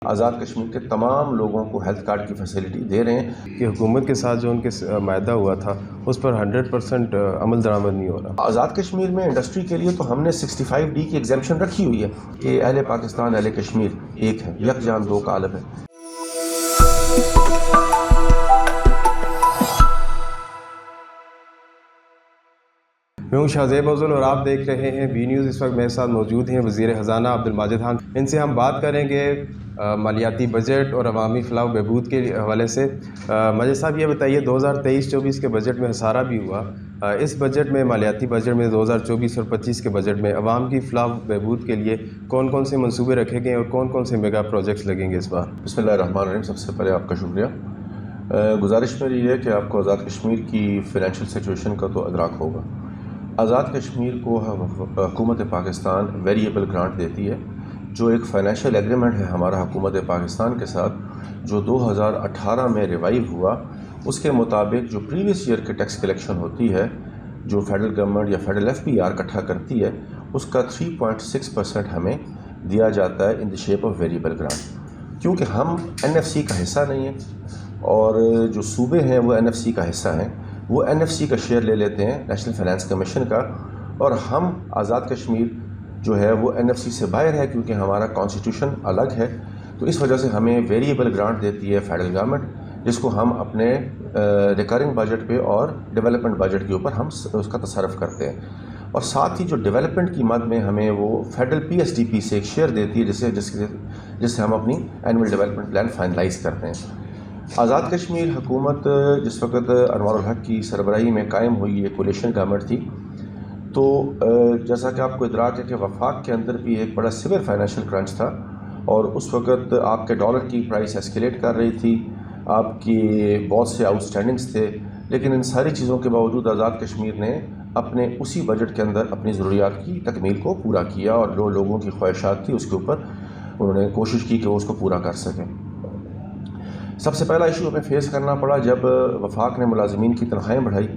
آزاد کشمیر کے تمام لوگوں کو ہیلتھ کارڈ کی فیسلٹی دے رہے ہیں کہ حکومت کے ساتھ جو ان کے معاہدہ ہوا تھا اس پر 100% عمل درآمد نہیں ہو رہا۔ آزاد کشمیر میں انڈسٹری کے لیے تو ہم نے 65D کی ایگزیمپشن رکھی ہوئی ہے کہ اہل پاکستان اہل کشمیر ایک ہے، یک جان دو کا عالم ہے۔ میں ہوں شاہزیب افضل اور آپ دیکھ رہے ہیں بی نیوز۔ اس وقت میرے ساتھ موجود ہیں وزیر خزانہ عبدالماجد خان۔ ان سے ہم بات کریں گے مالیاتی بجٹ اور عوامی فلاح و بہبود کے حوالے سے۔ ماجد صاحب یہ بتائیے 2023-24 کے بجٹ میں خسارہ بھی ہوا، اس بجٹ میں مالیاتی بجٹ میں 2024 اور 25 کے بجٹ میں عوام کی فلاح و بہبود کے لیے کون کون سے منصوبے رکھے گئے اور کون کون سے میگا پروجیکٹس لگیں گے اس بار؟ بسم اللہ الرحمن الرحیم۔ سب سے پہلے آپ کا شکریہ۔ گزارش میری ہے کہ آپ کو آزاد کشمیر کی فائنینشیل سچویشن کا تو ادراک ہوگا۔ آزاد کشمیر کو حکومت پاکستان ویریبل گرانٹ دیتی ہے، جو ایک فائنینشیل ایگریمنٹ ہے ہمارا حکومت پاکستان کے ساتھ، جو 2018 میں ریوائیو ہوا۔ اس کے مطابق جو پریویس ایئر کی ٹیکس کلیکشن ہوتی ہے، جو فیڈرل گورنمنٹ یا فیڈرل FPR اکٹھا کرتی ہے، اس کا 3.6% ہمیں دیا جاتا ہے in the shape of variable grant. کیونکہ ہم NFC کا حصہ نہیں ہیں اور جو صوبے ہیں وہ NFC کا حصہ ہیں، وہ NFC کا شیئر لے لیتے ہیں نیشنل فائنانس کمیشن کا، اور ہم آزاد کشمیر جو ہے وہ NFC سے باہر ہے کیونکہ ہمارا کانسٹیٹیوشن الگ ہے۔ تو اس وجہ سے ہمیں ویریبل گرانٹ دیتی ہے فیڈرل گورنمنٹ، جس کو ہم اپنے ریکرنگ بجٹ پہ اور ڈیولپمنٹ بجٹ کے اوپر ہم اس کا تصرف کرتے ہیں۔ اور ساتھ ہی جو ڈیولپمنٹ کی مد میں ہمیں وہ فیڈرل PSDP سے ایک شیئر دیتی ہے جس سے ہم اپنی اینول ڈیولپمنٹ پلان فائنلائز کرتے ہیں۔ آزاد کشمیر حکومت جس وقت انوار الحق کی سربراہی میں قائم ہوئی، ایک کولیشن گورنمنٹ تھی، تو جیسا کہ آپ کو ادراک ہے کہ وفاق کے اندر بھی ایک بڑا سیویئر فائنینشیل کرنچ تھا، اور اس وقت آپ کے ڈالر کی پرائس ایسکیلیٹ کر رہی تھی، آپ کی بہت سے آؤٹ اسٹینڈنگس تھے، لیکن ان ساری چیزوں کے باوجود آزاد کشمیر نے اپنے اسی بجٹ کے اندر اپنی ضروریات کی تکمیل کو پورا کیا، اور جو لوگوں کی خواہشات تھی اس کے اوپر انہوں نے کوشش کی کہ وہ اس کو پورا کر سکیں۔ سب سے پہلا ایشو ہمیں فیس کرنا پڑا جب وفاق نے ملازمین کی تنخواہیں بڑھائی،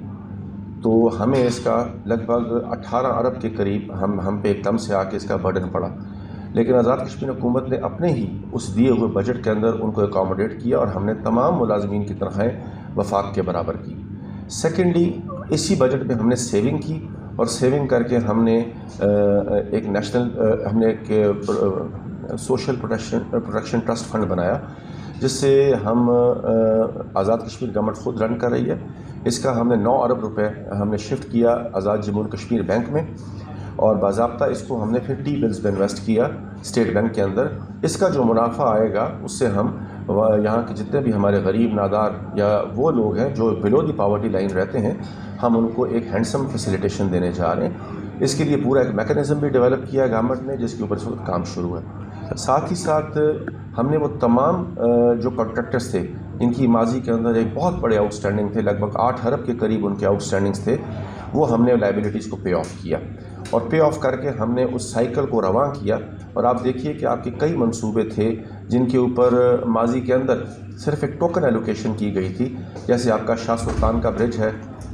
تو ہمیں اس کا لگ بھگ 18 ارب کے قریب ہم پہ ایک دم سے آ کے اس کا برڈن پڑا، لیکن آزاد کشمیر حکومت نے اپنے ہی اس دیے ہوئے بجٹ کے اندر ان کو اکاموڈیٹ کیا، اور ہم نے تمام ملازمین کی تنخواہیں وفاق کے برابر کی۔ سیکنڈلی، اسی بجٹ میں ہم نے سیونگ کی، اور سیونگ کر کے ہم نے ایک سوشل پروٹیکشن ٹرسٹ فنڈ بنایا، جس سے ہم آزاد کشمیر گورنمنٹ خود رن کر رہی ہے۔ اس کا ہم نے 9 ارب روپے ہم نے شفٹ کیا آزاد جموں کشمیر بینک میں، اور باضابطہ اس کو ہم نے پھر T بلز میں انویسٹ کیا اسٹیٹ بینک کے اندر۔ اس کا جو منافع آئے گا اس سے ہم یہاں کے جتنے بھی ہمارے غریب نادار یا وہ لوگ ہیں جو بلو دی پاورٹی لائن رہتے ہیں، ہم ان کو ایک ہینڈسم فیسیلیٹیشن دینے جا رہے ہیں۔ اس کے لیے پورا ایک میکانزم بھی ڈیولپ کیا گورنمنٹ نے، جس کے اوپر اس وقت کام شروع ہے۔ ساتھ ہی ساتھ ہم نے وہ تمام جو کانٹریکٹرز تھے، ان کی ماضی کے اندر ایک بہت بڑے آؤٹ اسٹینڈنگ تھے، لگ بھگ 8 ارب کے قریب ان کے آؤٹ اسٹینڈنگز تھے، وہ ہم نے لائبلٹیز کو پے آف کیا، اور پے آف کر کے ہم نے اس سائیکل کو رواں کیا۔ اور آپ دیکھیے کہ آپ کے کئی منصوبے تھے جن کے اوپر ماضی کے اندر صرف ایک ٹوکن ایلوکیشن کی گئی تھی، جیسے آپ کا شاہ سلطان کا برج ہے،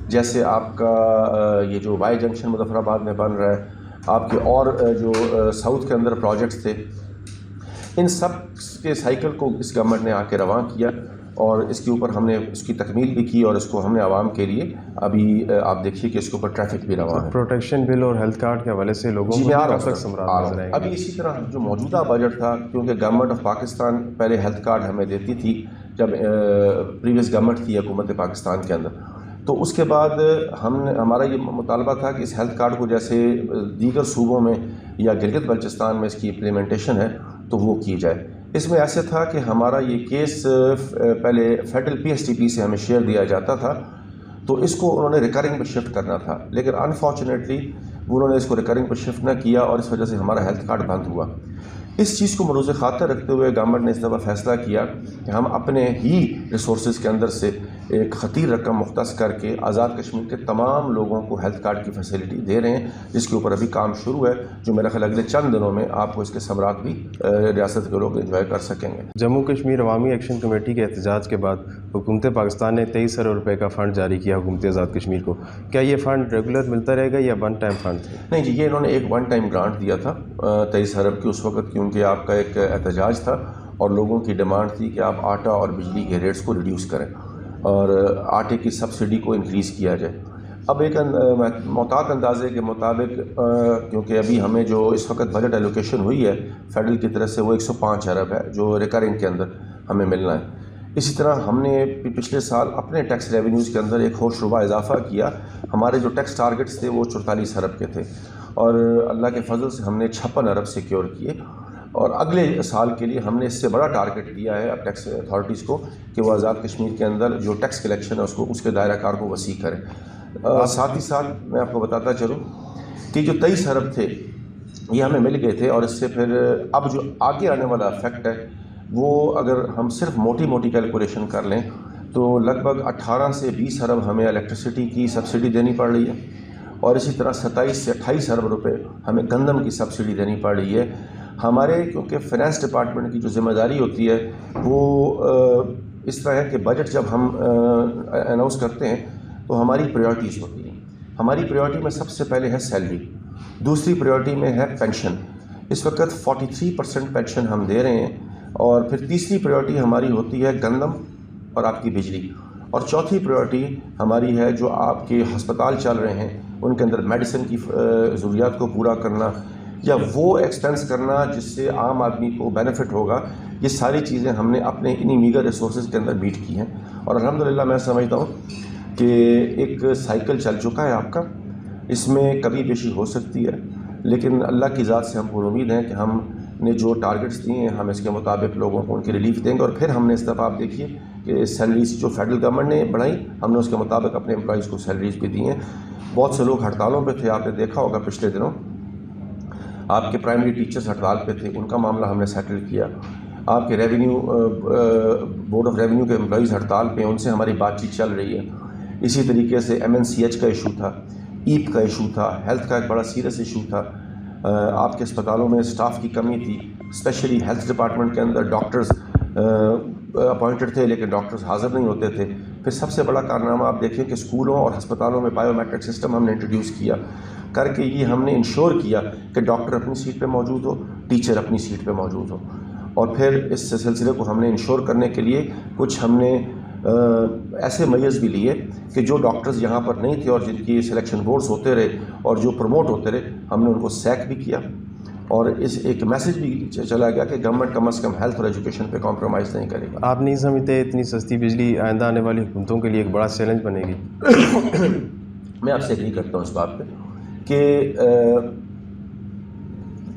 جیسے آپ کا یہ جو وائی جنکشن مظفر آباد میں بن رہا ہے، آپ کے اور جو ساؤتھ کے اندر پروجیکٹس تھے، ان سب کے سائیکل کو اس گورنمنٹ نے آ کے رواں کیا، اور اس کے اوپر ہم نے اس کی تکمیل بھی کی، اور اس کو ہم نے عوام کے لیے ابھی آپ دیکھیے کہ اس کے اوپر ٹریفک بھی رواں ہے۔ پروٹیکشن بل اور ہیلتھ کارڈ کے حوالے سے لوگوں کو ابھی اسی طرح جو موجودہ بجٹ تھا، کیونکہ گورنمنٹ آف پاکستان پہلے ہیلتھ کارڈ ہمیں دیتی تھی جب پریویس گورنمنٹ تھی حکومت پاکستان کے اندر، تو اس کے بعد ہمارا یہ مطالبہ تھا کہ اس ہیلتھ کارڈ کو جیسے دیگر صوبوں میں یا گلگت بلچستان میں اس کی امپلیمنٹیشن ہے تو وہ کی جائے۔ اس میں ایسے تھا کہ ہمارا یہ کیس پہلے فیڈرل PSDP سے ہمیں شیئر دیا جاتا تھا، تو اس کو انہوں نے ریکرنگ پر شفٹ کرنا تھا، لیکن انفارچونیٹلی انہوں نے اس کو ریکرنگ پر شفٹ نہ کیا، اور اس وجہ سے ہمارا ہیلتھ کارڈ بند ہوا۔ اس چیز کو مروز خاطر رکھتے ہوئے گورنمنٹ نے اس دفعہ فیصلہ کیا کہ ہم اپنے ہی ریسورسز کے اندر سے ایک خطیر رقم مختص کر کے آزاد کشمیر کے تمام لوگوں کو ہیلتھ کارڈ کی فیسلٹی دے رہے ہیں، جس کے اوپر ابھی کام شروع ہے، جو میرا خیال اگلے چند دنوں میں آپ کو اس کے ثمرات بھی ریاست کے لوگ انجوائے کر سکیں گے۔ جموں کشمیر عوامی ایکشن کمیٹی کے احتجاج کے بعد حکومت پاکستان نے 23 ارب روپے کا فنڈ جاری کیا حکومت آزاد کشمیر کو۔ کیا یہ فنڈ ریگولر ملتا رہے گا یا ون ٹائم فنڈ تھا؟ نہیں جی، یہ انہوں نے ایک ون ٹائم گرانٹ دیا تھا 23 ارب کی، اس وقت کیونکہ آپ کا ایک احتجاج تھا، اور لوگوں کی ڈیمانڈ تھی کہ آپ آٹا اور بجلی کے ریٹس کو ریڈیوس کریں اور آٹے کی سبسڈی کو انکریز کیا جائے. اب ایک محتاط اندازے کے مطابق کیونکہ ابھی ہمیں جو اس وقت بجٹ ایلوکیشن ہوئی ہے فیڈرل کی طرف سے وہ 105 ارب ہے جو ریکرنگ کے اندر ہمیں ملنا ہے. اسی طرح ہم نے پچھلے سال اپنے ٹیکس ریونیوز کے اندر ایک ہوش ربا اضافہ کیا. ہمارے جو ٹیکس ٹارگٹس تھے وہ 44 ارب کے تھے اور اللہ کے فضل سے ہم نے 56 ارب سیکیور کیے اور اگلے سال کے لیے ہم نے اس سے بڑا ٹارگٹ دیا ہے اب ٹیکس اتھارٹیز کو کہ وہ آزاد کشمیر کے اندر جو ٹیکس کلیکشن ہے اس کے دائرہ کار کو وسیع کریں. ساتھ ہی ساتھ میں آپ کو بتاتا چلوں کہ جو 23 ارب تھے یہ ہمیں مل گئے تھے اور اس سے پھر اب جو آگے آنے والا افیکٹ ہے وہ اگر ہم صرف موٹی موٹی کیلکولیشن کر لیں تو لگ بھگ 18 سے 20 ارب ہمیں الیکٹرسٹی کی سبسڈی دینی پڑ رہی ہے اور اسی طرح 27 سے 28 ارب روپے ہمیں گندم کی سبسڈی دینی پڑ رہی ہے. ہمارے کیونکہ فائنانس ڈپارٹمنٹ کی جو ذمہ داری ہوتی ہے وہ اس طرح ہے کہ بجٹ جب ہم اناؤنس کرتے ہیں تو ہماری پریورٹیز ہوتی ہیں. ہماری پریورٹی میں سب سے پہلے ہے سیلری, دوسری پریورٹی میں ہے پینشن. اس وقت 43% پینشن ہم دے رہے ہیں اور پھر تیسری پریورٹی ہماری ہوتی ہے گندم اور آپ کی بجلی اور چوتھی پریورٹی ہماری ہے جو آپ کے ہسپتال چل رہے ہیں ان کے اندر میڈیسن کی ضروریات کو پورا کرنا یا وہ ایکسپینس کرنا جس سے عام آدمی کو بینیفٹ ہوگا. یہ ساری چیزیں ہم نے اپنے انہی میگر ریسورسز کے اندر میٹ کی ہیں اور الحمدللہ میں سمجھتا ہوں کہ ایک سائیکل چل چکا ہے آپ کا. اس میں کبھی بیشی ہو سکتی ہے لیکن اللہ کی ذات سے ہم پر امید ہیں کہ ہم نے جو ٹارگٹس دیے ہیں ہم اس کے مطابق لوگوں کو ان کی ریلیف دیں گے. اور پھر ہم نے اس دفعہ آپ دیکھیے کہ سیلریز جو فیڈرل گورنمنٹ نے بڑھائی ہم نے اس کے مطابق اپنے امپلائیز کو سیلریز بھی دی ہیں. بہت سے لوگ ہڑتالوں پہ تھے, آپ نے دیکھا ہوگا پچھلے دنوں آپ کے پرائمری ٹیچرز ہڑتال پہ تھے, ان کا معاملہ ہم نے سیٹل کیا. آپ کے ریونیو بورڈ آف ریونیو کے امپلائیز ہڑتال پہ ان سے ہماری بات چیت چل رہی ہے. اسی طریقے سے MNCH کا ایشو تھا, ایپ کا ایشو تھا, ہیلتھ کا ایک بڑا سیریس ایشو تھا. آپ کے اسپتالوں میں اسٹاف کی کمی تھی, اسپیشلی ہیلتھ ڈپارٹمنٹ کے اندر ڈاکٹرز اپوائنٹڈ تھے لیکن ڈاکٹرز حاضر نہیں ہوتے تھے. پھر سب سے بڑا کارنامہ آپ دیکھیں کہ اسکولوں اور ہسپتالوں میں بایو میٹرک سسٹم ہم نے انٹروڈیوس کیا کر کے یہ ہم نے انشور کیا کہ ڈاکٹر اپنی سیٹ پہ موجود ہو, ٹیچر اپنی سیٹ پہ موجود ہو. اور پھر اس سلسلے کو ہم نے انشور کرنے کے لیے کچھ ہم نے ایسے میئرز بھی لیے کہ جو ڈاکٹرز یہاں پر نہیں تھے اور جن کی سلیکشن بورڈز ہوتے رہے اور جو پروموٹ ہوتے رہے ہم نے ان کو سیک بھی کیا. اور اس ایک میسج بھی چلا گیا کہ گورنمنٹ کم از کم ہیلتھ اور ایجوکیشن پہ کمپرومائز نہیں کرے گا. آپ نہیں سمجھتے اتنی سستی بجلی آئندہ آنے والی حکومتوں کے لیے ایک بڑا چیلنج بنے گی؟ میں آپ سے ایگری کرتا ہوں اس بات پہ کہ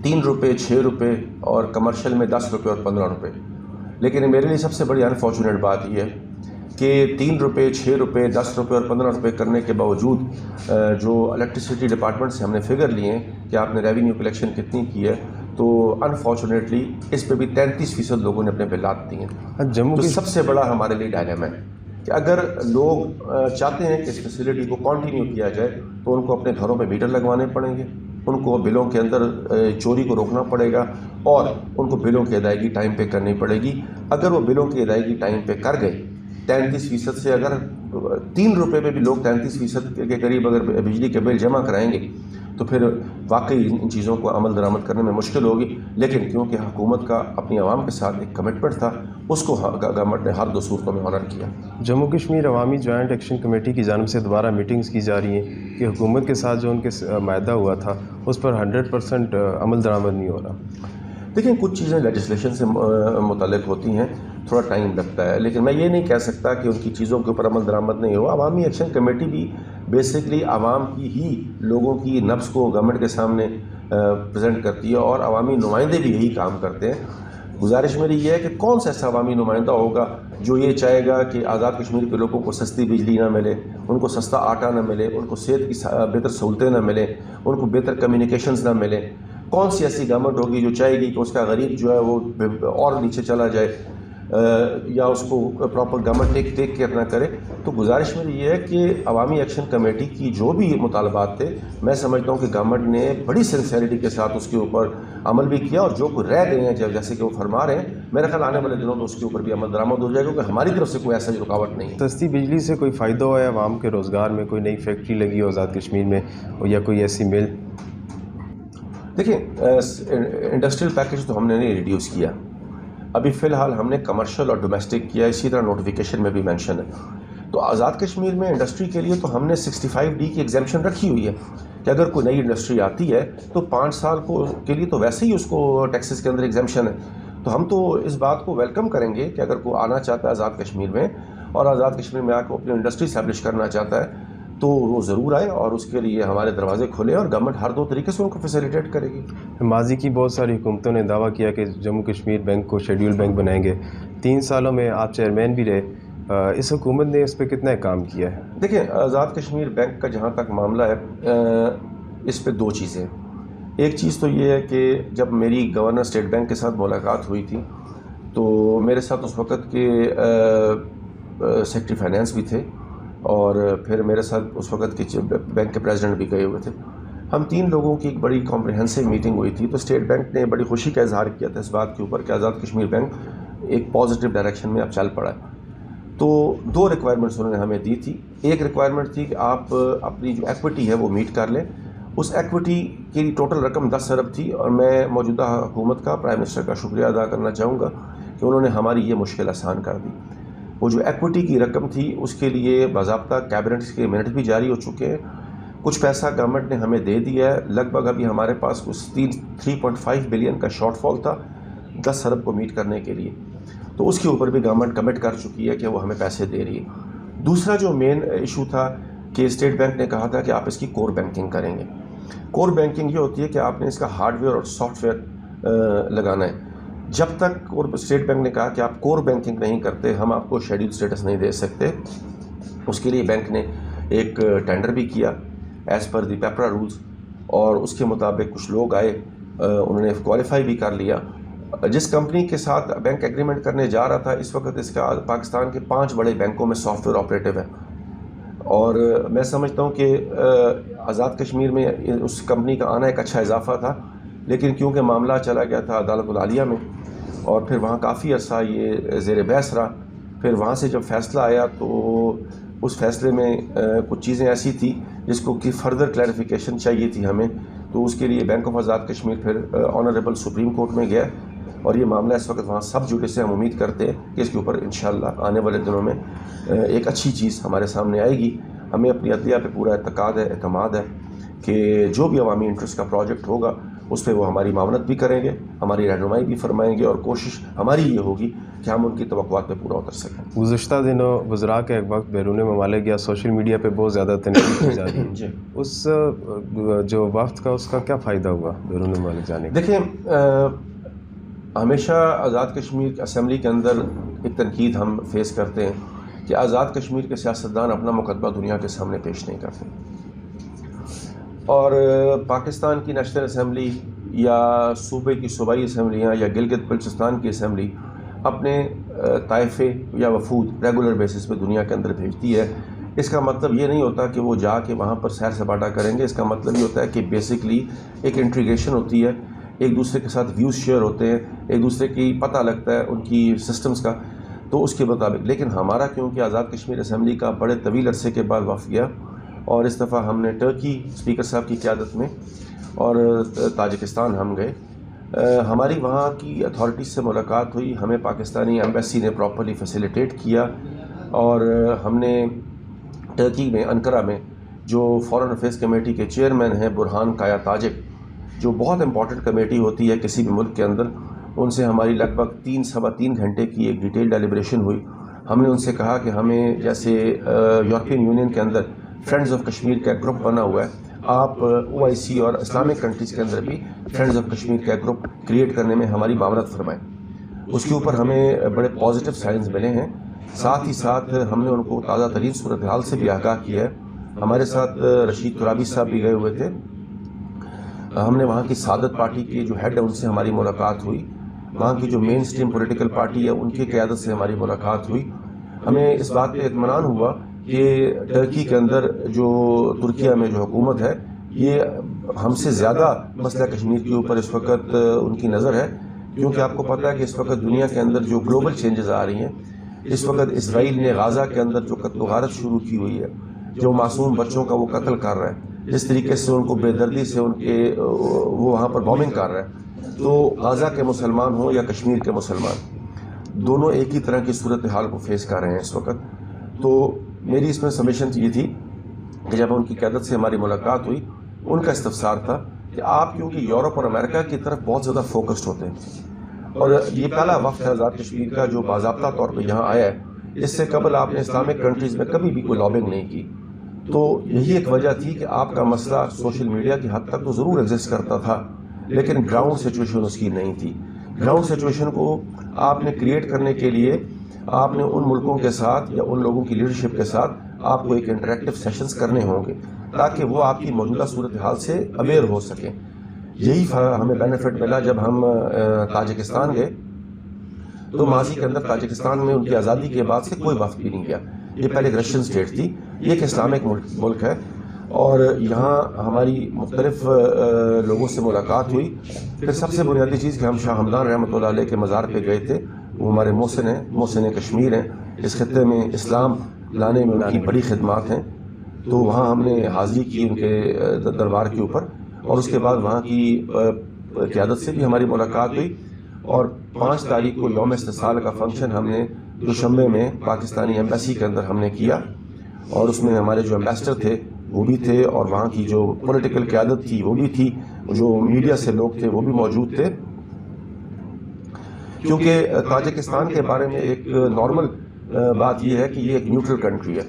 3 روپے 6 روپے اور کمرشل میں 10 روپے اور 15 روپے, لیکن میرے لیے سب سے بڑی انفارچونیٹ بات یہ ہے کہ 3 روپے 6 روپے 10 روپے اور 15 روپے کرنے کے باوجود جو الیکٹریسٹی ڈپارٹمنٹ سے ہم نے فگر لیے ہیں کہ آپ نے ریونیو کلیکشن کتنی کی ہے تو انفارچونیٹلی اس پہ بھی 33% لوگوں نے اپنے بلات دیے ہیں. جموں تو کی سب سے بڑا ہمارے لیے ڈائلیما ہے کہ اگر لوگ چاہتے ہیں کہ اس فیسلٹی کو کنٹینیو کیا جائے تو ان کو اپنے گھروں پہ میٹر لگوانے پڑیں گے, ان کو بلوں کے اندر چوری کو روکنا پڑے گا اور ان کو بلوں کی ادائیگی ٹائم پہ کرنی پڑے گی. اگر وہ بلوں کی ادائیگی ٹائم پہ کر گئے 33% سے اگر 3 روپے پہ بھی لوگ 33% کے قریب اگر بجلی کے بل جمع کرائیں گے تو پھر واقعی ان چیزوں کو عمل درآمد کرنے میں مشکل ہوگی. لیکن کیونکہ حکومت کا اپنی عوام کے ساتھ ایک کمٹمنٹ تھا اس کو گورنمنٹ نے ہر 2 صورتوں میں آنر کیا. جموں کشمیر عوامی جوائنٹ ایکشن کمیٹی کی جانب سے دوبارہ میٹنگز کی جا رہی ہیں کہ حکومت کے ساتھ جو ان کے معاہدہ ہوا تھا اس پر 100% عمل درآمد نہیں ہو رہا. دیکھیں کچھ چیزیں لیجسلیشن سے متعلق ہوتی ہیں, تھوڑا ٹائم لگتا ہے, لیکن میں یہ نہیں کہہ سکتا کہ ان کی چیزوں کے اوپر عمل درآمد نہیں ہوا. عوامی ایکشن کمیٹی بھی بیسکلی عوام کی ہی لوگوں کی نبض کو گورنمنٹ کے سامنے پریزنٹ کرتی ہے اور عوامی نمائندے بھی یہی کام کرتے ہیں. گزارش میری یہ ہے کہ کون سا ایسا عوامی نمائندہ ہوگا جو یہ چاہے گا کہ آزاد کشمیر کے لوگوں کو سستی بجلی نہ ملے, ان کو سستا آٹا نہ ملے, ان کو صحت کی بہتر سہولتیں نہ ملیں, ان کو بہتر کمیونیکیشنز نہ ملیں. کون سی ایسی گورنمنٹ ہوگی جو چاہے گی کہ اس کا غریب جو ہے وہ اور نیچے چلا جائے یا اس کو پراپر گورنمنٹ ٹیک کیئر نہ کرے. تو گزارش میری یہ ہے کہ عوامی ایکشن کمیٹی کی جو بھی مطالبات تھے میں سمجھتا ہوں کہ گورنمنٹ نے بڑی سنسیئرٹی کے ساتھ اس کے اوپر عمل بھی کیا اور جو کوئی رہ گئے ہیں جیسے کہ وہ فرما رہے ہیں میرا خیال آنے والے دنوں تو اس کے اوپر بھی عمل درآمد ہو جائے گا کیونکہ ہماری طرف سے کوئی ایسا رکاوٹ نہیں ہے. سستی بجلی سے کوئی فائدہ ہوا ہے عوام کے روزگار میں؟ کوئی نئی فیکٹری لگی ہو آزاد کشمیر میں یا کوئی ایسی مل؟ دیکھیں انڈسٹریل پیکیج تو ہم نے نہیں ریڈیوس کیا, ابھی فی الحال ہم نے کمرشل اور ڈومیسٹک کیا، اسی طرح نوٹیفیکیشن میں بھی مینشن ہے. تو آزاد کشمیر میں انڈسٹری کے لیے تو ہم نے 65D کی ایگزیمپشن رکھی ہوئی ہے کہ اگر کوئی نئی انڈسٹری آتی ہے تو 5 سال کے لیے تو ویسے ہی اس کو ٹیکسز کے اندر ایگزیمپشن ہے. تو ہم تو اس بات کو ویلکم کریں گے کہ اگر کوئی آنا چاہتا ہے آزاد کشمیر میں اور آزاد کشمیر میں آ کے اپنی انڈسٹری اسٹیبلش کرنا چاہتا ہے تو وہ ضرور آئے، اور اس کے لیے ہمارے دروازے کھلے، اور گورنمنٹ ہر 2 طریقے سے ان کو فیسیلیٹیٹ کرے گی. ماضی کی بہت ساری حکومتوں نے دعویٰ کیا کہ جموں کشمیر بینک کو شیڈیول بینک بنائیں گے. 3 سالوں میں آپ چیئرمین بھی رہے، اس حکومت نے اس پہ کتنا کام کیا ہے؟ دیکھیں، آزاد کشمیر بینک کا جہاں تک معاملہ ہے، اس پہ 2 چیزیں. ایک چیز تو یہ ہے کہ جب میری گورنر اسٹیٹ بینک کے ساتھ ملاقات ہوئی تھی تو میرے ساتھ اس وقت کے سیکرٹری فائنانس بھی تھے، اور پھر میرے ساتھ اس وقت کے بینک کے پریزیڈنٹ بھی گئے ہوئے تھے. ہم 3 لوگوں کی ایک بڑی کمپریہنسو میٹنگ ہوئی تھی. تو اسٹیٹ بینک نے بڑی خوشی کا اظہار کیا تھا اس بات کے اوپر کہ آزاد کشمیر بینک ایک پازیٹیو ڈائریکشن میں اب چل پڑا ہے. تو 2 ریکوائرمنٹس انہوں نے ہمیں دی تھی. ایک ریکوائرمنٹ تھی کہ آپ اپنی جو ایکوٹی ہے وہ میٹ کر لیں. اس ایکوٹی کی ٹوٹل رقم 10 ارب تھی، اور میں موجودہ حکومت کا، پرائم منسٹر کا شکریہ ادا کرنا چاہوں گا کہ انہوں نے ہماری یہ مشکل آسان کر دی. وہ جو ایکوٹی کی رقم تھی اس کے لیے باضابطہ کیبنٹ کے منٹ بھی جاری ہو چکے ہیں. کچھ پیسہ گورنمنٹ نے ہمیں دے دیا ہے. لگ بھگ ابھی ہمارے پاس کچھ 3.5 بلین کا شارٹ فال تھا 10 ارب کو میٹ کرنے کے لیے. تو اس کے اوپر بھی گورنمنٹ کمٹ کر چکی ہے کہ وہ ہمیں پیسے دے رہی ہے. دوسرا جو مین ایشو تھا کہ اسٹیٹ بینک نے کہا تھا کہ آپ اس کی کور بینکنگ کریں گے. کور بینکنگ یہ ہوتی ہے کہ آپ نے اس کا ہارڈ ویئر اور سافٹ ویئر لگانا ہے. جب تک اسٹیٹ بینک نے کہا کہ آپ کور بینکنگ نہیں کرتے ہم آپ کو شیڈیول اسٹیٹس نہیں دے سکتے. اس کے لیے بینک نے ایک ٹینڈر بھی کیا ایز پر دی پیپرا رولز، اور اس کے مطابق کچھ لوگ آئے، انہوں نے کوالیفائی بھی کر لیا. جس کمپنی کے ساتھ بینک ایگریمنٹ کرنے جا رہا تھا اس وقت اس کا پاکستان کے 5 بڑے بینکوں میں سافٹ ویئر آپریٹو ہے. اور میں سمجھتا ہوں کہ آزاد کشمیر میں اس کمپنی کا آنا ایک اچھا اضافہ تھا، لیکن کیونکہ معاملہ چلا گیا تھا عدالت العالیہ میں اور پھر وہاں کافی عرصہ یہ زیر بحث رہا. پھر وہاں سے جب فیصلہ آیا تو اس فیصلے میں کچھ چیزیں ایسی تھی جس کو کہ فردر کلیریفیکیشن چاہیے تھی ہمیں. تو اس کے لیے بینک آف آزاد کشمیر پھر آنریبل سپریم کورٹ میں گیا، اور یہ معاملہ اس وقت وہاں سب جوڈس سے ہم امید کرتے ہیں کہ اس کے اوپر انشاءاللہ آنے والے دنوں میں ایک اچھی چیز ہمارے سامنے آئے گی. ہمیں اپنی عدلیہ پہ پورا اعتقاد ہے، اعتماد ہے کہ جو بھی عوامی انٹرسٹ کا پروجیکٹ ہوگا اس پہ وہ ہماری معاونت بھی کریں گے، ہماری رہنمائی بھی فرمائیں گے، اور کوشش ہماری یہ ہوگی کہ ہم ان کی توقعات پہ پورا اتر سکیں. گزشتہ دنوں وزراء کا ایک وقت بیرون ممالک یا سوشل میڈیا پہ بہت زیادہ تنقید کی جا رہی ہے. جی، اس جو وفد کا اس کا کیا فائدہ ہوا بیرون ممالک جانے کا؟ دیکھیں، ہمیشہ آزاد کشمیر اسمبلی کے اندر ایک تنقید ہم فیس کرتے ہیں کہ آزاد کشمیر کے سیاستدان اپنا مقدمہ دنیا کے سامنے پیش نہیں کرتے، اور پاکستان کی نیشنل اسمبلی یا صوبے کی صوبائی اسمبلیاں یا گلگت بلچستان کی اسمبلی اپنے طائفے یا وفود ریگولر بیسس پہ دنیا کے اندر بھیجتی ہے. اس کا مطلب یہ نہیں ہوتا کہ وہ جا کے وہاں پر سیر سپاٹا کریں گے. اس کا مطلب یہ ہوتا ہے کہ بیسکلی ایک انٹیگریشن ہوتی ہے، ایک دوسرے کے ساتھ ویوز شیئر ہوتے ہیں، ایک دوسرے کی پتہ لگتا ہے ان کی سسٹمز کا. تو اس کے مطابق لیکن ہمارا کیونکہ آزاد کشمیر اسمبلی کا بڑے طویل عرصے کے بعد وفد گیا، اور اس دفعہ ہم نے ٹرکی اسپیکر صاحب کی قیادت میں اور تاجکستان ہم گئے. ہماری وہاں کی اتھارٹیز سے ملاقات ہوئی، ہمیں پاکستانی ایمبیسی نے پراپرلی فیسیلیٹیٹ کیا، اور ہم نے ٹرکی میں انقرہ میں جو فارن افیئرس کمیٹی کے چیئرمین ہیں برہان کایا تاجک، جو بہت امپورٹنٹ کمیٹی ہوتی ہے کسی بھی ملک کے اندر، ان سے ہماری لگ بھگ 3-3.25 گھنٹے کی ایک ڈیٹیل ڈیلیبریشن ہوئی. ہم نے ان سے کہا کہ ہمیں جیسے یورپین یونین کے اندر فرینڈز آف کشمیر کا گروپ بنا ہوا ہے، آپ OIC اور اسلامک کنٹریز کے اندر بھی فرینڈز آف کشمیر کا گروپ کریٹ کرنے میں ہماری معاونت فرمائیں. اس کے اوپر ہمیں بڑے پازیٹیو سائنز ملے ہیں. ساتھ ہی ساتھ ہم نے ان کو تازہ ترین صورتحال سے بھی آگاہ کیا ہے. ہمارے ساتھ رشید ترابی صاحب بھی گئے ہوئے تھے. ہم نے وہاں کی سعادت پارٹی کے جو ہیڈ ہے ان سے ہماری ملاقات ہوئی. وہاں کی جو مین اسٹریم پولیٹیکل پارٹی ہے ان کی قیادت سے ہماری ملاقات ہوئی. ہمیں اس بات پہ اطمینان ہوا کہ ٹرکی کے اندر جو ترکیہ میں جو حکومت ہے یہ ہم سے زیادہ مسئلہ کشمیر کے اوپر اس وقت ان کی نظر ہے، کیونکہ آپ کو پتہ ہے کہ اس وقت دنیا کے اندر جو گلوبل چینجز آ رہی ہیں، اس وقت اسرائیل نے غازہ کے اندر جو قتل و غارت شروع کی ہوئی ہے، جو معصوم بچوں کا وہ قتل کر رہا ہے، جس طریقے سے ان کو بے دردی سے وہ وہاں پر بومنگ کر رہا ہے. تو غازہ کے مسلمان ہوں یا کشمیر کے مسلمان، دونوں ایک ہی طرح کی صورتحال کو فیس کر رہے ہیں اس وقت. تو میری اس میں سمیشن یہ تھی کہ جب ان کی قیادت سے ہماری ملاقات ہوئی، ان کا استفسار تھا کہ آپ کیونکہ یورپ اور امریکہ کی طرف بہت زیادہ فوکسڈ ہوتے ہیں، اور یہ پہلا وقت ہے آزاد کشمیر کا جو باضابطہ طور پہ یہاں آیا ہے. اس سے قبل آپ نے اسلامک کنٹریز میں کبھی بھی کوئی لابنگ نہیں کی. تو یہی ایک وجہ تھی کہ آپ کا مسئلہ سوشل میڈیا کی حد تک تو ضرور ایگزسٹ کرتا تھا، لیکن گراؤنڈ سچویشن اس کی نہیں تھی. گراؤنڈ سچویشن کو آپ نے کریٹ کرنے کے لیے آپ نے ان ملکوں کے ساتھ یا ان لوگوں کی لیڈرشپ کے ساتھ آپ کو ایک انٹریکٹیو سیشنز کرنے ہوں گے تاکہ وہ آپ کی موجودہ صورتحال سے اویئر ہو سکیں. یہی ہمیں بینیفٹ ملا جب ہم تاجکستان گئے. تو ماضی کے اندر تاجکستان میں ان کی آزادی کے بعد سے کوئی وفد بھی نہیں گیا. یہ پہلے ایک رشین اسٹیٹ تھی، یہ ایک اسلامک ملک ہے، اور یہاں ہماری مختلف لوگوں سے ملاقات ہوئی. پھر سب سے بنیادی چیز کہ ہم شاہ ہمدان رحمۃ اللہ علیہ کے مزار پہ گئے تھے. وہ ہمارے محسن ہیں، محسن کشمیر ہیں. اس خطے میں اسلام لانے میں ان کی بڑی خدمات ہیں. تو وہاں ہم نے حاضری کی ان کے دربار کے اوپر، اور اس کے بعد وہاں کی قیادت سے بھی ہماری ملاقات ہوئی. اور 5 تاریخ کو یوم استحصال کا فنکشن ہم نے دوشنبے میں پاکستانی ایمبیسی کے اندر ہم نے کیا، اور اس میں ہمارے جو ایمبیسڈر تھے وہ بھی تھے، اور وہاں کی جو پولیٹیکل قیادت تھی وہ بھی تھی، جو میڈیا سے لوگ تھے وہ بھی موجود تھے. کیونکہ تاجکستان کے بارے میں ایک نارمل بات یہ ہے کہ یہ ایک نیوٹرل کنٹری ہے،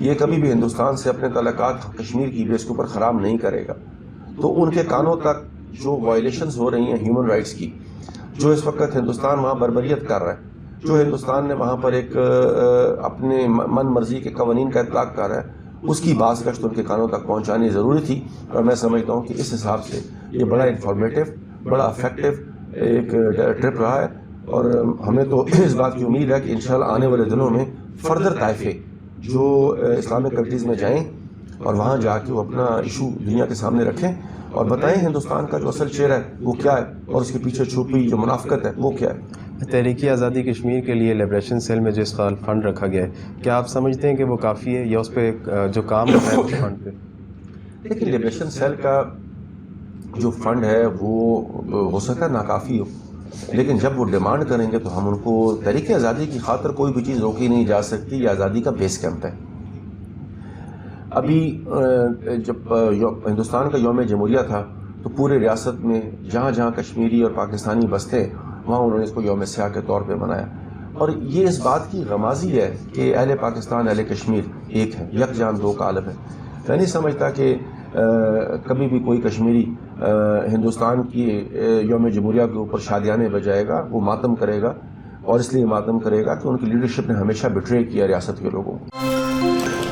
یہ کبھی بھی ہندوستان سے اپنے تعلقات کشمیر کی بیس کے اوپر خراب نہیں کرے گا. تو ان کے کانوں تک جو وائلیشنز ہو رہی ہیں ہیومن رائٹس کی، جو اس وقت ہندوستان وہاں بربریت کر رہا ہے، جو ہندوستان نے وہاں پر ایک اپنے من مرضی کے قوانین کا اطلاق کر رہا ہے، اس کی باز گشت ان کے کانوں تک پہنچانی ضروری تھی. اور میں سمجھتا ہوں کہ اس حساب سے یہ بڑا انفارمیٹیو، بڑا افیکٹو ایک ٹرپ رہا ہے. اور ہمیں تو اس بات کی امید ہے کہ انشاءاللہ آنے والے دنوں میں فردر طائفے جو اسلامک کنٹریز میں جائیں اور وہاں جا کے وہ اپنا ایشو دنیا کے سامنے رکھیں اور بتائیں ہندوستان کا جو اصل چہرہ ہے وہ کیا ہے، اور اس کے پیچھے چھپی جو منافقت ہے وہ کیا ہے. تحریک آزادی کشمیر کے لیے لبریشن سیل میں جو اس سال فنڈ رکھا گیا ہے، کیا آپ سمجھتے ہیں کہ وہ کافی ہے، یا اس پہ جو کام ہوتا ہے اس فنڈ پہ؟ لیکن لبریشن سیل کا جو فنڈ ہے وہ ہو سکتا ہے ناکافی ہو، لیکن جب وہ ڈیمانڈ کریں گے تو ہم ان کو تحریک آزادی کی خاطر کوئی بھی چیز روکی نہیں جا سکتی. یہ آزادی کا بیس کیمپ ہے. ابھی جب ہندوستان کا یوم جمہوریہ تھا تو پورے ریاست میں جہاں جہاں کشمیری اور پاکستانی بستے وہاں انہوں نے اس کو یوم سیاہ کے طور پہ منایا. اور یہ اس بات کی غمازی ہے کہ اہل پاکستان اہل کشمیر ایک ہے، یک جان دو کالب ہے. میں نہیں سمجھتا کہ کبھی بھی کوئی کشمیری ہندوستان کی یوم جمہوریہ کے اوپر شادیانے بجائے گا. وہ ماتم کرے گا، اور اس لیے ماتم کرے گا کہ ان کی لیڈرشپ نے ہمیشہ بٹرے کیا ریاست کے لوگوں کو.